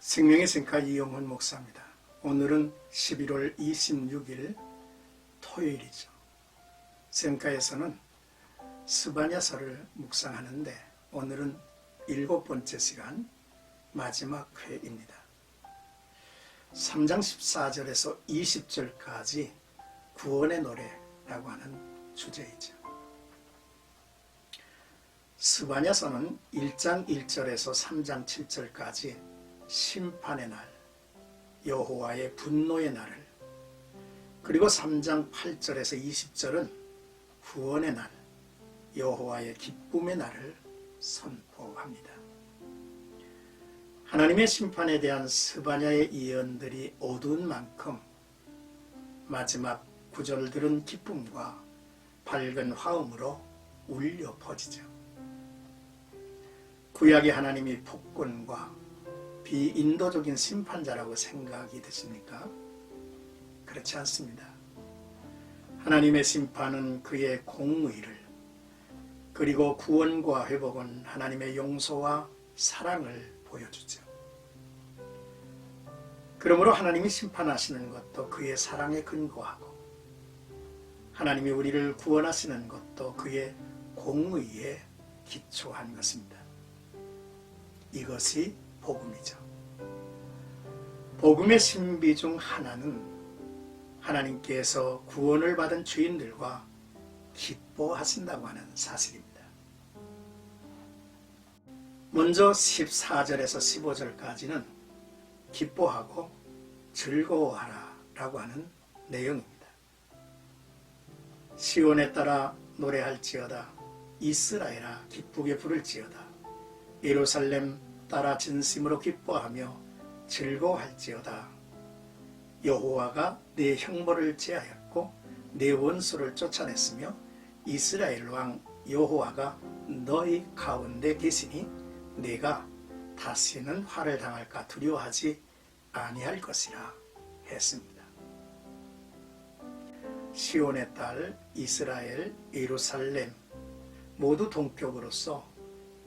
생명의 생카 이영훈 목사입니다. 오늘은 11월 26일 토요일이죠. 생카에서는 스바냐서를 묵상하는데 오늘은 7번째 시간 마지막 회입니다. 3장 14절에서 20절까지 구원의 노래라고 하는 주제이죠. 스바냐서는 1장 1절에서 3장 7절까지 심판의 날, 여호와의 분노의 날을, 그리고 3장 8절에서 20절은 구원의 날, 여호와의 기쁨의 날을 선포합니다. 하나님의 심판에 대한 스바냐의 예언들이 어두운 만큼 마지막 구절들은 기쁨과 밝은 화음으로 울려 퍼지죠. 구약의 하나님이 폭군과 비인도적인 심판자라고 생각이 드십니까? 그렇지 않습니다. 하나님의 심판은 그의 공의를, 그리고 구원과 회복은 하나님의 용서와 사랑을 보여주죠. 그러므로 하나님이 심판하시는 것도 그의 사랑에 근거하고, 하나님이 우리를 구원하시는 것도 그의 공의에 기초한 것입니다. 이것이 복음이죠. 복음의 신비 중 하나는 하나님께서 구원을 받은 죄인들과 기뻐하신다고 하는 사실입니다. 먼저 14절에서 15절까지는 기뻐하고 즐거워하라 라고 하는 내용입니다. 시온에 따라 노래할지어다. 이스라엘아 기쁘게 부를지어다. 예루살렘 따라 진심으로 기뻐하며 즐거워할지어다. 여호와가 내 형벌을 제하였고 내 원수를 쫓아냈으며 이스라엘 왕 여호와가 너희 가운데 계시니 내가 다시는 화를 당할까 두려워하지 아니할 것이라 했습니다. 시온의 딸 이스라엘, 예루살렘 모두 동격으로서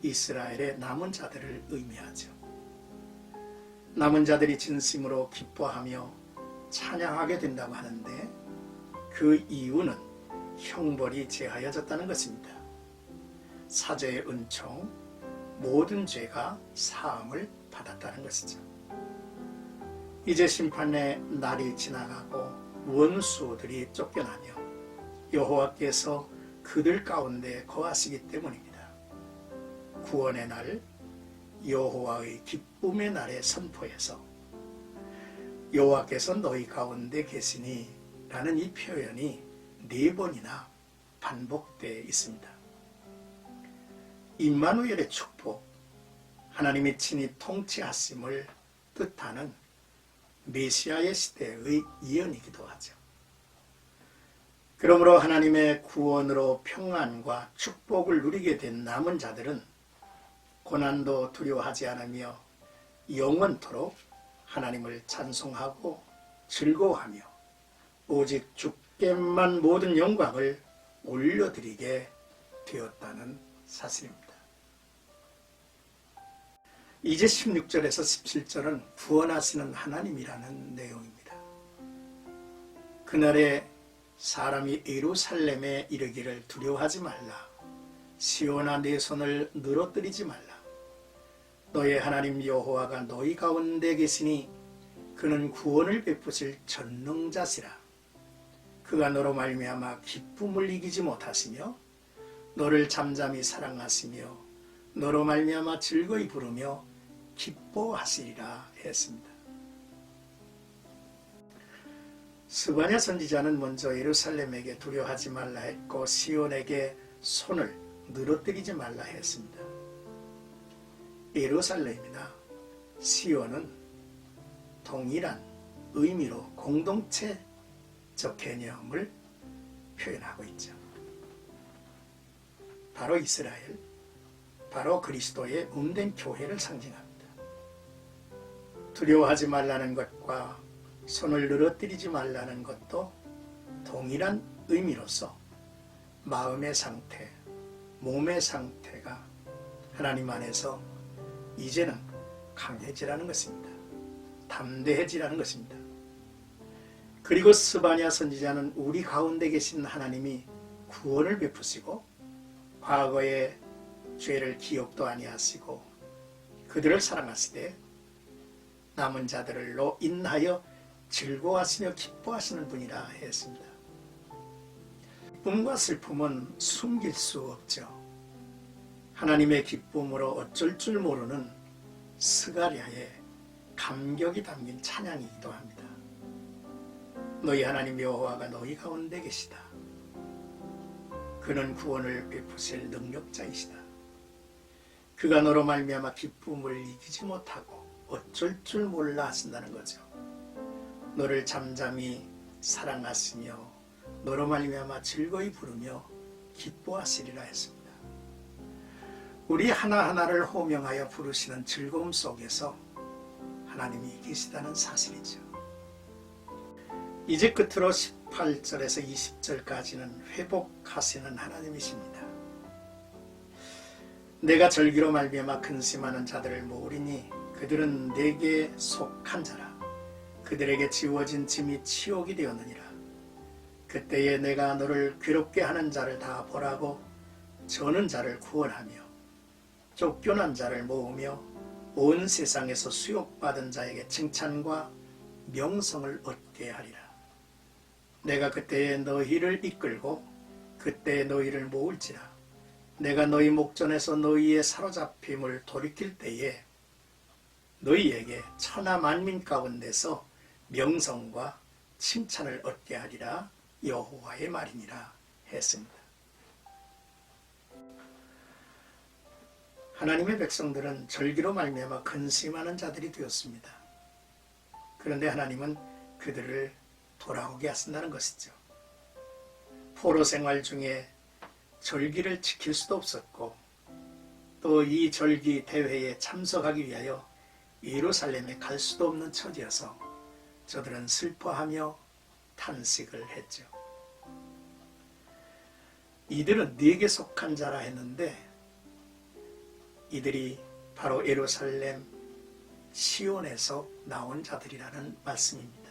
이스라엘의 남은 자들을 의미하죠. 남은 자들이 진심으로 기뻐하며 찬양하게 된다고 하는데 그 이유는 형벌이 제하여졌다는 것입니다. 사죄의 은총, 모든 죄가 사함을 받았다는 것이죠. 이제 심판의 날이 지나가고 원수들이 쫓겨나며 여호와께서 그들 가운데 거하시기 때문입니다. 구원의 날, 여호와의 기쁨의 날에 선포해서 여호와께서 너희 가운데 계시니 라는 이 표현이 4번이나 반복되어 있습니다. 임마누엘의 축복, 하나님이 친히 통치하심을 뜻하는 메시아의 시대의 예언이기도 하죠. 그러므로 하나님의 구원으로 평안과 축복을 누리게 된 남은 자들은 고난도 두려워하지 않으며 영원토록 하나님을 찬송하고 즐거워하며 오직 주께만 모든 영광을 올려드리게 되었다는 사실입니다. 이제 16절에서 17절은 구원하시는 하나님이라는 내용입니다. 그날에 사람이 예루살렘에 이르기를 두려워하지 말라. 시온아 내 손을 늘어뜨리지 말라. 너의 하나님 여호와가 너희 가운데 계시니 그는 구원을 베푸실 전능자시라. 그가 너로 말미암아 기쁨을 이기지 못하시며 너를 잠잠히 사랑하시며 너로 말미암아 즐거이 부르며 기뻐하시리라 했습니다. 스바냐 선지자는 먼저 예루살렘에게 두려워하지 말라 했고 시온에게 손을 늘어뜨리지 말라 했습니다. 예루살렘이나 시온은 동일한 의미로 공동체적 개념을 표현하고 있죠. 바로 이스라엘, 바로 그리스도의 몸된 교회를 상징합니다. 두려워하지 말라는 것과 손을 늘어뜨리지 말라는 것도 동일한 의미로서 마음의 상태, 몸의 상태가 하나님 안에서 이제는 강해지라는 것입니다. 담대해지라는 것입니다. 그리고 스바냐 선지자는 우리 가운데 계신 하나님이 구원을 베푸시고 과거의 죄를 기억도 아니하시고 그들을 사랑하시되 남은 자들로 인하여 즐거워하시며 기뻐하시는 분이라 했습니다. 기쁨과 슬픔은 숨길 수 없죠. 하나님의 기쁨으로 어쩔 줄 모르는 스가랴의 감격이 담긴 찬양이기도 합니다. 너희 하나님 여호와가 너희 가운데 계시다. 그는 구원을 베푸실 능력자이시다. 그가 너로 말미암아 기쁨을 이기지 못하고 어쩔 줄 몰라 하신다는 거죠. 너를 잠잠히 사랑하시며 너로 말미암아 즐거이 부르며 기뻐하시리라 했습니다. 우리 하나하나를 호명하여 부르시는 즐거움 속에서 하나님이 계시다는 사실이죠. 이제 끝으로 18절에서 20절까지는 회복하시는 하나님이십니다. 내가 절기로 말미암아 근심하는 자들을 모으리니 그들은 내게 속한 자라. 그들에게 지워진 짐이 치욕이 되었느니라. 그때에 내가 너를 괴롭게 하는 자를 다 벌하고 저는 자를 구원하며 쫓겨난 자를 모으며 온 세상에서 수욕받은 자에게 칭찬과 명성을 얻게 하리라. 내가 그때에 너희를 이끌고 그때에 너희를 모을지라. 내가 너희 목전에서 너희의 사로잡힘을 돌이킬 때에 너희에게 천하 만민 가운데서 명성과 칭찬을 얻게 하리라. 여호와의 말이니라 했습니다. 하나님의 백성들은 절기로 말미암아 근심하는 자들이 되었습니다. 그런데 하나님은 그들을 돌아오게 하신다는 것이죠. 포로 생활 중에 절기를 지킬 수도 없었고 또 이 절기 대회에 참석하기 위하여 예루살렘에 갈 수도 없는 처지여서 저들은 슬퍼하며 탄식을 했죠. 이들은 네게 속한 자라 했는데 이들이 바로 예루살렘 시온에서 나온 자들이라는 말씀입니다.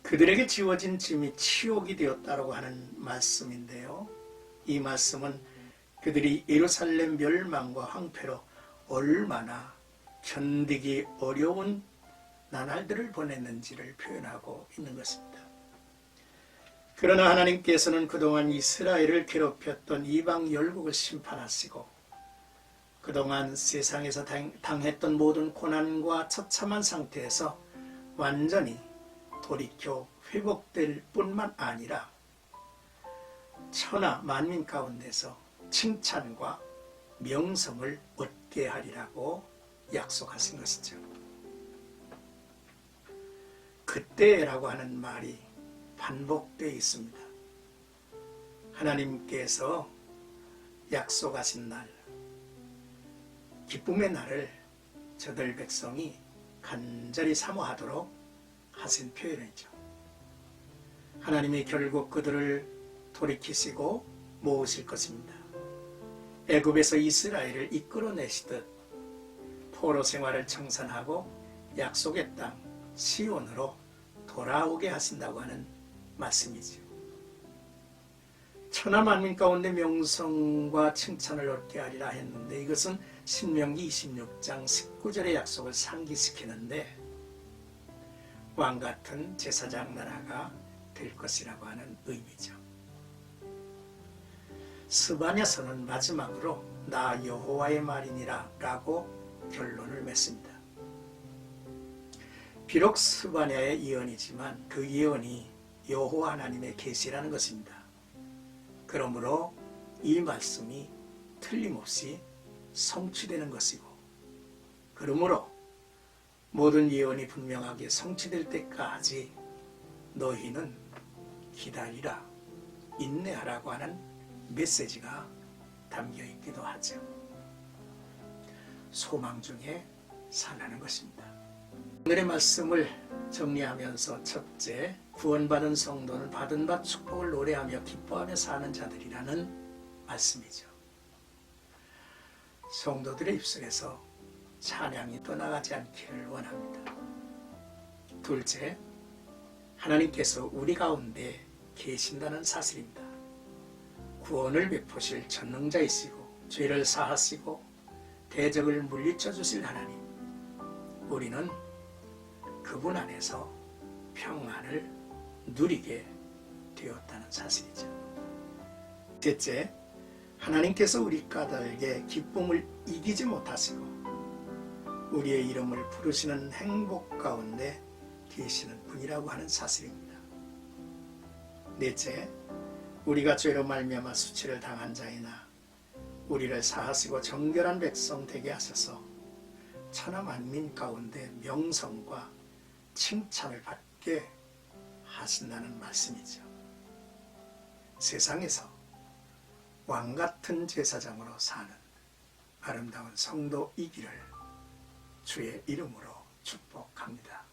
그들에게 지워진 짐이 치욕이 되었다고 하는 말씀인데요. 이 말씀은 그들이 예루살렘 멸망과 황폐로 얼마나 견디기 어려운 나날들을 보냈는지를 표현하고 있는 것입니다. 그러나 하나님께서는 그동안 이스라엘을 괴롭혔던 이방 열국을 심판하시고 그동안 세상에서 당했던 모든 고난과 처참한 상태에서 완전히 돌이켜 회복될 뿐만 아니라 천하 만민 가운데서 칭찬과 명성을 얻게 하리라고 약속하신 것이죠. 그때라고 하는 말이 반복되어 있습니다. 하나님께서 약속하신 날, 기쁨의 날을 저들 백성이 간절히 사모하도록 하신 표현이죠. 하나님이 결국 그들을 돌이키시고 모으실 것입니다. 애굽에서 이스라엘을 이끌어내시듯 포로 생활을 청산하고 약속의 땅 시온으로 돌아오게 하신다고 하는 말씀이죠. 천하 만민 가운데 명성과 칭찬을 얻게 하리라 했는데 이것은 신명기 26장 19절의 약속을 상기시키는데 왕같은 제사장 나라가 될 것이라고 하는 의미죠. 스바냐서는 마지막으로 나 여호와의 말이니라 라고 결론을 맺습니다. 비록 스바냐의 예언이지만 그 예언이 여호와 하나님의 계시라는 것입니다. 그러므로 이 말씀이 틀림없이 성취되는 것이고 그러므로 모든 예언이 분명하게 성취될 때까지 너희는 기다리라, 인내하라고 하는 메시지가 담겨 있기도 하죠. 소망 중에 살라는 것입니다. 오늘의 말씀을 정리하면서 첫째, 구원받은 성도는 받은 바 축복을 노래하며 기뻐하며 사는 자들이라는 말씀이죠. 성도들의 입술에서 찬양이 떠나가지 않기를 원합니다. 둘째, 하나님께서 우리 가운데 계신다는 사실입니다. 구원을 베푸실 전능자이시고 죄를 사하시고 대적을 물리쳐 주실 하나님, 우리는 그분 안에서 평안을 누리게 되었다는 사실이죠. 셋째, 하나님께서 우리 까닭에 기쁨을 이기지 못하시고 우리의 이름을 부르시는 행복 가운데 계시는 분이라고 하는 사실입니다. 넷째, 우리가 죄로 말미암아 수치를 당한 자이나 우리를 사하시고 정결한 백성 되게 하셔서 천하 만민 가운데 명성과 칭찬을 받게 하신다는 말씀이죠. 세상에서 왕같은 제사장으로 사는 아름다운 성도이기를 주의 이름으로 축복합니다.